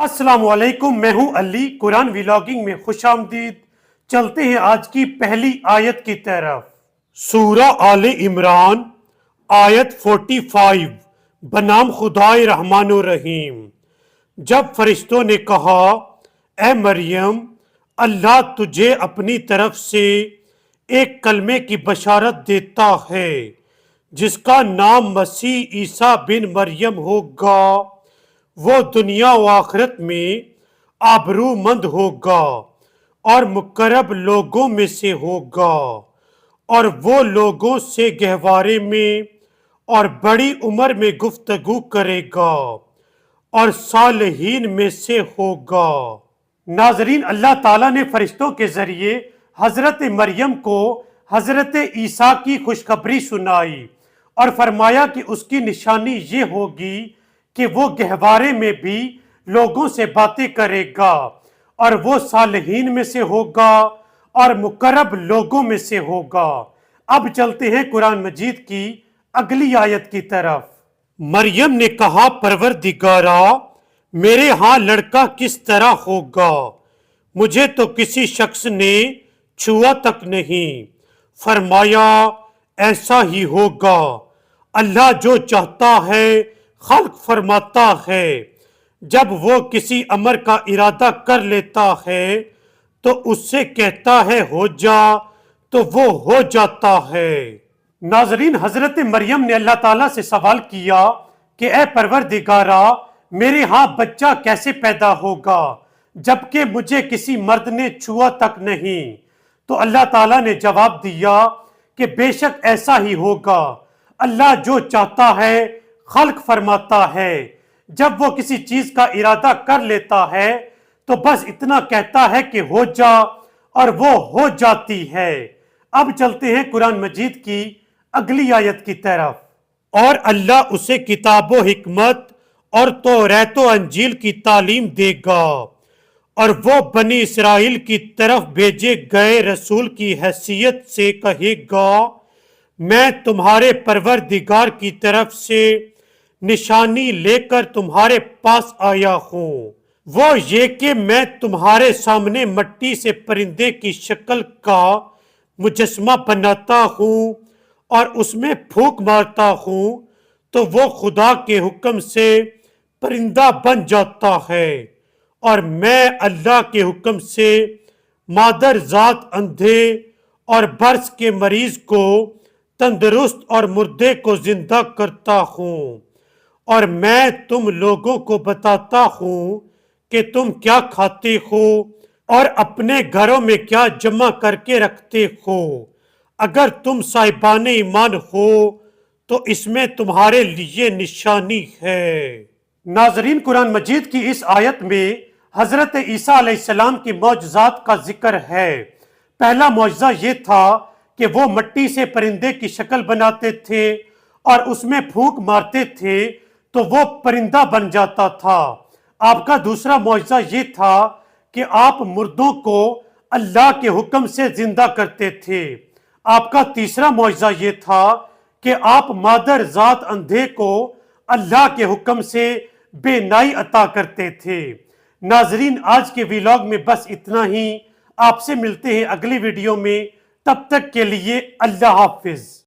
السلام علیکم، میں ہوں علی۔ قرآن ویلاگنگ میں خوش آمدید۔ چلتے ہیں آج کی پہلی آیت کی طرف۔ سورہ آل عمران آیت 45، بنام خدائے رحمان الرحیم۔ جب فرشتوں نے کہا اے مریم، اللہ تجھے اپنی طرف سے ایک کلمے کی بشارت دیتا ہے جس کا نام مسیح عیسیٰ بن مریم ہوگا، وہ دنیا و آخرت میں آبرو مند ہوگا اور مقرب لوگوں میں سے ہوگا، اور وہ لوگوں سے گہوارے میں اور بڑی عمر میں گفتگو کرے گا اور صالحین میں سے ہوگا۔ ناظرین، اللہ تعالیٰ نے فرشتوں کے ذریعے حضرت مریم کو حضرت عیسیٰ کی خوشخبری سنائی اور فرمایا کہ اس کی نشانی یہ ہوگی کہ وہ گہوارے میں بھی لوگوں سے باتیں کرے گا اور وہ صالحین میں سے ہوگا اور مقرب لوگوں میں سے ہوگا۔ اب چلتے ہیں قرآن مجید کی اگلی آیت کی طرف۔ مریم نے کہا پروردگارا، میرے ہاں لڑکا کس طرح ہوگا؟ مجھے تو کسی شخص نے چھوا تک نہیں۔ فرمایا ایسا ہی ہوگا، اللہ جو چاہتا ہے خلق فرماتا ہے۔ جب وہ کسی امر کا ارادہ کر لیتا ہے تو اس سے کہتا ہے ہو جا، تو وہ ہو جاتا ہے۔ ناظرین، حضرت مریم نے اللہ تعالیٰ سے سوال کیا کہ اے پروردگارا، میرے ہاں بچہ کیسے پیدا ہوگا جبکہ مجھے کسی مرد نے چھوا تک نہیں؟ تو اللہ تعالیٰ نے جواب دیا کہ بے شک ایسا ہی ہوگا، اللہ جو چاہتا ہے خلق فرماتا ہے۔ جب وہ کسی چیز کا ارادہ کر لیتا ہے تو بس اتنا کہتا ہے کہ ہو جا، اور وہ ہو جاتی ہے۔ اب چلتے ہیں قرآن مجید کی اگلی آیت کی طرف۔ اور اللہ اسے کتاب و حکمت اور توریت و انجیل کی تعلیم دے گا، اور وہ بنی اسرائیل کی طرف بھیجے گئے رسول کی حیثیت سے کہے گا میں تمہارے پروردگار کی طرف سے نشانی لے کر تمہارے پاس آیا ہوں، وہ یہ کہ میں تمہارے سامنے مٹی سے پرندے کی شکل کا مجسمہ بناتا ہوں اور اس میں پھونک مارتا ہوں تو وہ خدا کے حکم سے پرندہ بن جاتا ہے، اور میں اللہ کے حکم سے مادر ذات اندھے اور برس کے مریض کو تندرست اور مردے کو زندہ کرتا ہوں، اور میں تم لوگوں کو بتاتا ہوں کہ تم کیا کھاتے ہو اور اپنے گھروں میں کیا جمع کر کے رکھتے ہو۔ اگر تم صاحبان ایمان ہو تو اس میں تمہارے لیے نشانی ہے۔ ناظرین، قرآن مجید کی اس آیت میں حضرت عیسیٰ علیہ السلام کی معجزات کا ذکر ہے۔ پہلا معجزہ یہ تھا کہ وہ مٹی سے پرندے کی شکل بناتے تھے اور اس میں پھونک مارتے تھے تو وہ پرندہ بن جاتا تھا۔ آپ کا دوسرا معجزہ یہ تھا کہ آپ مردوں کو اللہ کے حکم سے زندہ کرتے تھے۔ آپ کا تیسرا معجزہ یہ تھا کہ آپ مادر ذات اندھے کو اللہ کے حکم سے بینائی عطا کرتے تھے۔ ناظرین، آج کے ویلاگ میں بس اتنا ہی۔ آپ سے ملتے ہیں اگلی ویڈیو میں، تب تک کے لیے اللہ حافظ۔